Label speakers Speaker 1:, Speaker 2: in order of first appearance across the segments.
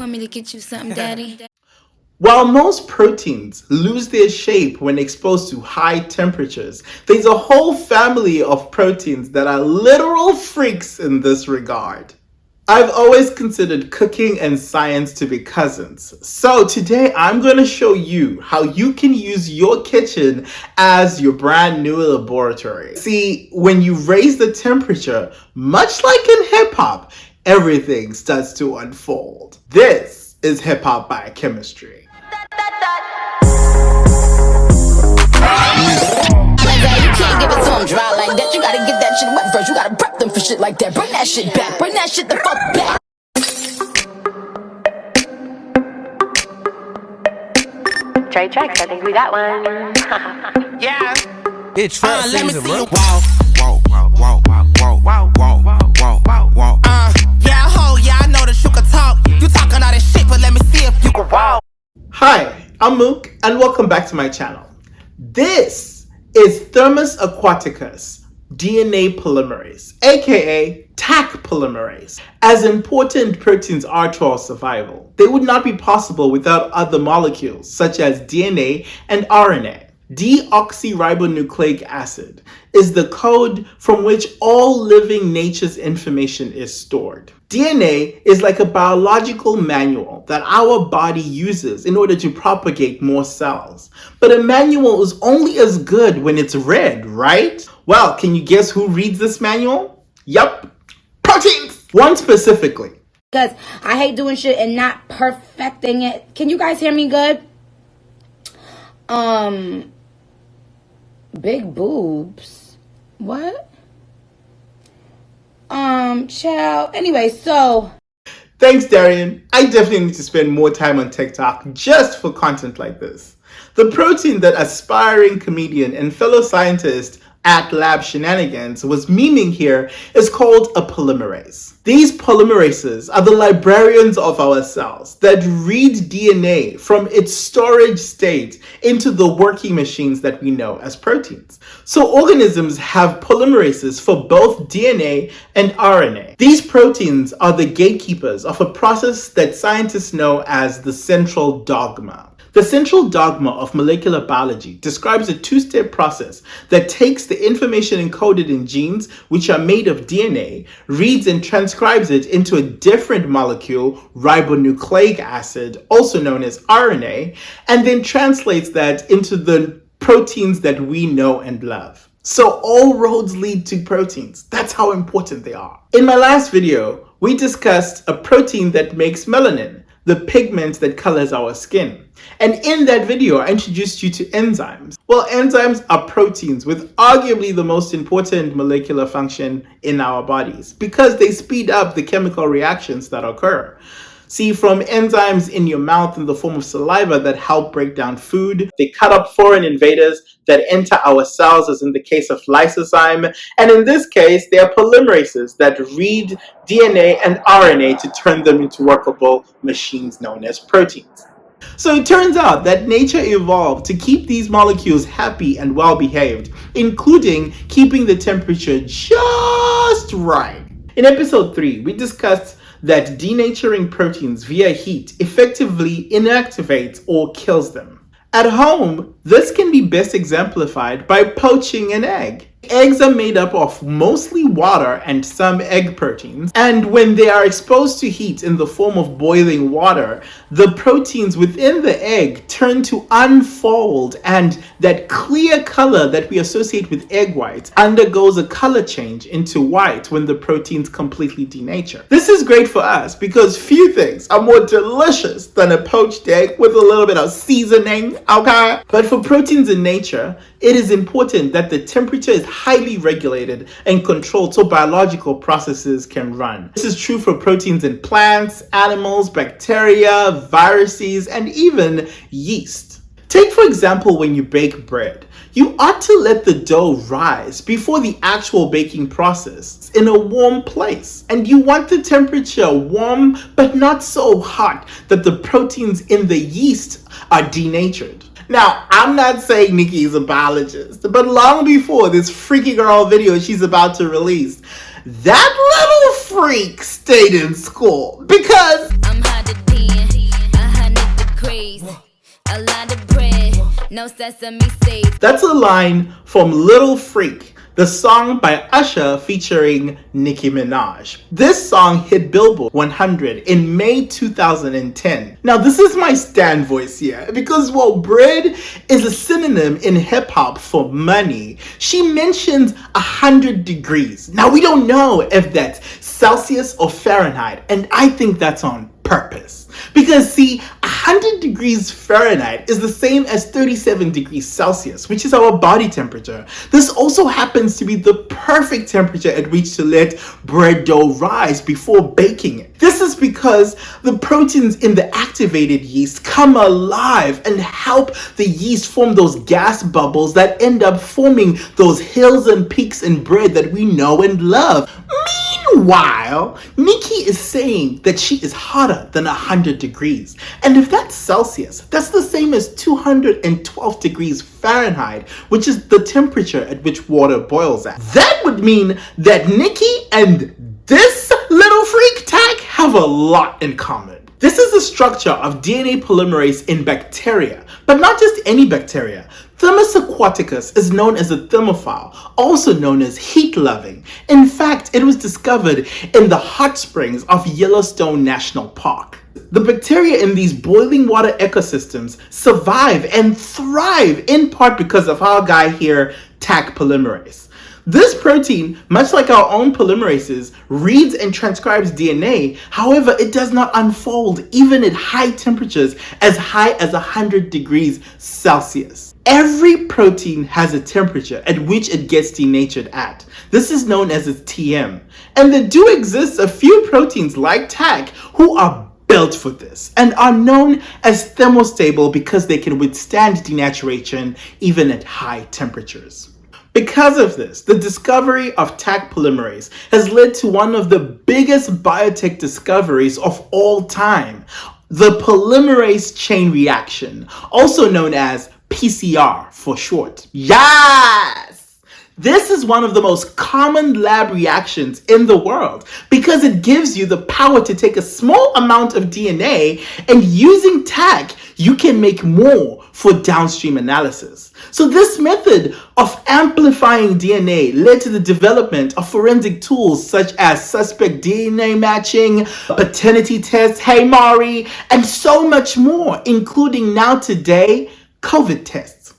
Speaker 1: want me to get you something, Daddy?
Speaker 2: While most proteins lose their shape when exposed to high temperatures, there's a whole family of proteins that are literal freaks in this regard. I've always considered cooking and science to be cousins. So today I'm going to show you how you can use your kitchen as your brand new laboratory. See, when you raise the temperature, much like in hip hop, everything starts to unfold. This is Hip Hop Biochemistry.
Speaker 3: You can't give it to them dry like that. You gotta get that shit wet first. You gotta prep them for shit like that. Bring that shit back. Bring that shit the fuck back.
Speaker 4: Trey Tracks, I think we got one.
Speaker 5: Yeah.
Speaker 6: It's trap
Speaker 3: let me
Speaker 6: season,
Speaker 3: see
Speaker 6: bro.
Speaker 3: you. Yeah, ho, yeah, I know that you can talk. You talking all that shit, but let me see if you can walk.
Speaker 2: Hi, I'm Mook and welcome back to my channel. This is Thermus aquaticus DNA polymerase, aka Taq polymerase. As important proteins are to our survival, they would not be possible without other molecules such as DNA and RNA. Deoxyribonucleic acid is the code from which all living nature's information is stored. DNA is like a biological manual that our body uses in order to propagate more cells. But a manual is only as good when it's read, right? Well, can you guess who reads this manual? Yup, proteins! One specifically.
Speaker 1: Because I hate doing shit and not perfecting it. Can you guys hear me good? Big boobs. What? Child. Anyway, so.
Speaker 2: Thanks, Darian. I definitely need to spend more time on TikTok just for content like this. The protein that aspiring comedian and fellow scientist at Lab Shenanigans was memeing here is called a polymerase. These polymerases are the librarians of our cells that read DNA from its storage state into the working machines that we know as proteins. So organisms have polymerases for both DNA and RNA. These proteins are the gatekeepers of a process that scientists know as the central dogma. The central dogma of molecular biology describes a two-step process that takes the information encoded in genes, which are made of DNA, reads and transcribes it into a different molecule, ribonucleic acid, also known as RNA, and then translates that into the proteins that we know and love. So all roads lead to proteins. That's how important they are. In my last video, we discussed a protein that makes melanin, the pigment that colors our skin. And in that video, I introduced you to enzymes. Well, enzymes are proteins with arguably the most important molecular function in our bodies because they speed up the chemical reactions that occur. See, from enzymes in your mouth in the form of saliva that help break down food, they cut up foreign invaders that enter our cells, as in the case of lysozyme, and in this case, they are polymerases that read DNA and RNA to turn them into workable machines known as proteins. So it turns out that nature evolved to keep these molecules happy and well behaved, including keeping the temperature just right. In episode 3, we discussed that denaturing proteins via heat effectively inactivates or kills them. At home, this can be best exemplified by poaching an egg. Eggs are made up of mostly water and some egg proteins, and when they are exposed to heat in the form of boiling water, the proteins within the egg turn to unfold, and that clear color that we associate with egg whites undergoes a color change into white when the proteins completely denature. This is great for us because few things are more delicious than a poached egg with a little bit of seasoning, okay? But for proteins in nature, it is important that the temperature is highly regulated and controlled so biological processes can run. This is true for proteins in plants, animals, bacteria, viruses, and even yeast. Take, for example, when you bake bread. You ought to let the dough rise before the actual baking process in a warm place. And you want the temperature warm, but not so hot that the proteins in the yeast are denatured. Now, I'm not saying Nikki is a biologist, but long before this freaky girl video she's about to release, that little freak stayed in school because
Speaker 1: I'm hot to 10.
Speaker 3: no sesame seeds.
Speaker 2: That's a line from Little Freak, the song by Usher featuring Nicki Minaj. This song hit Billboard 100 in May 2010. Now this is my stand voice here because while bread is a synonym in hip hop for money, she mentions 100 degrees. Now we don't know if that's Celsius or Fahrenheit, and I think that's on purpose. Because see, 100 degrees Fahrenheit is the same as 37 degrees Celsius, which is our body temperature. This also happens to be the perfect temperature at which to let bread dough rise before baking it. This is because the proteins in the activated yeast come alive and help the yeast form those gas bubbles that end up forming those hills and peaks in bread that we know and love. Meanwhile, Nicki is saying that she is hotter than 100 degrees. And if that's Celsius, that's the same as 212 degrees Fahrenheit, which is the temperature at which water boils at. That would mean that Nicki and this little freak tag have a lot in common. This is the structure of DNA polymerase in bacteria, but not just any bacteria. Thymus aquaticus is known as a thermophile, also known as heat-loving. In fact, it was discovered in the hot springs of Yellowstone National Park. The bacteria in these boiling water ecosystems survive and thrive in part because of our guy here, Taq polymerase. This protein, much like our own polymerases, reads and transcribes DNA. However, it does not unfold even at high temperatures as high as 100 degrees Celsius. Every protein has a temperature at which it gets denatured at. This is known as its TM. And there do exist a few proteins like Taq who are built for this and are known as thermostable because they can withstand denaturation even at high temperatures. Because of this, the discovery of Taq polymerase has led to one of the biggest biotech discoveries of all time, the polymerase chain reaction, also known as PCR for short. Yes! This is one of the most common lab reactions in the world because it gives you the power to take a small amount of DNA and using Taq, you can make more for downstream analysis. So this method of amplifying DNA led to the development of forensic tools such as suspect DNA matching, paternity tests, hey Mari, and so much more, including now today, COVID tests.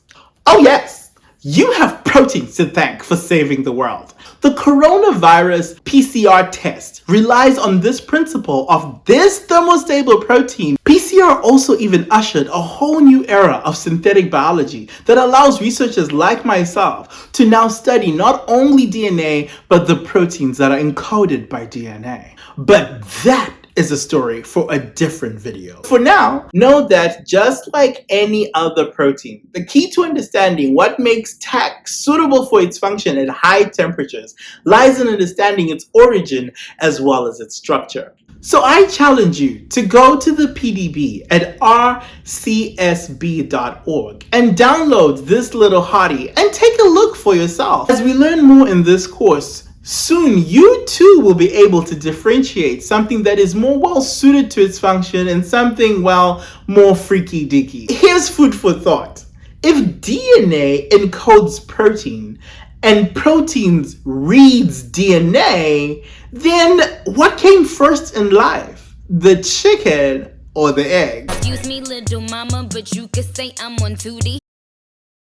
Speaker 2: Oh yes! You have proteins to thank for saving the world. The coronavirus PCR test relies on this principle of this thermostable protein. PCR also even ushered a whole new era of synthetic biology that allows researchers like myself to now study not only DNA, but the proteins that are encoded by DNA. But that is a story for a different video. For now, know that just like any other protein, the key to understanding what makes Taq suitable for its function at high temperatures lies in understanding its origin as well as its structure. So I challenge you to go to the PDB at rcsb.org and download this little hottie and take a look for yourself. As we learn more in this course, soon you too will be able to differentiate something that is more well suited to its function and something, well, more freaky deaky. Here's food for thought. If DNA encodes protein and proteins reads DNA, then what came first in life? The chicken or the egg?
Speaker 3: Excuse me, little mama, but you could say I'm on 2D.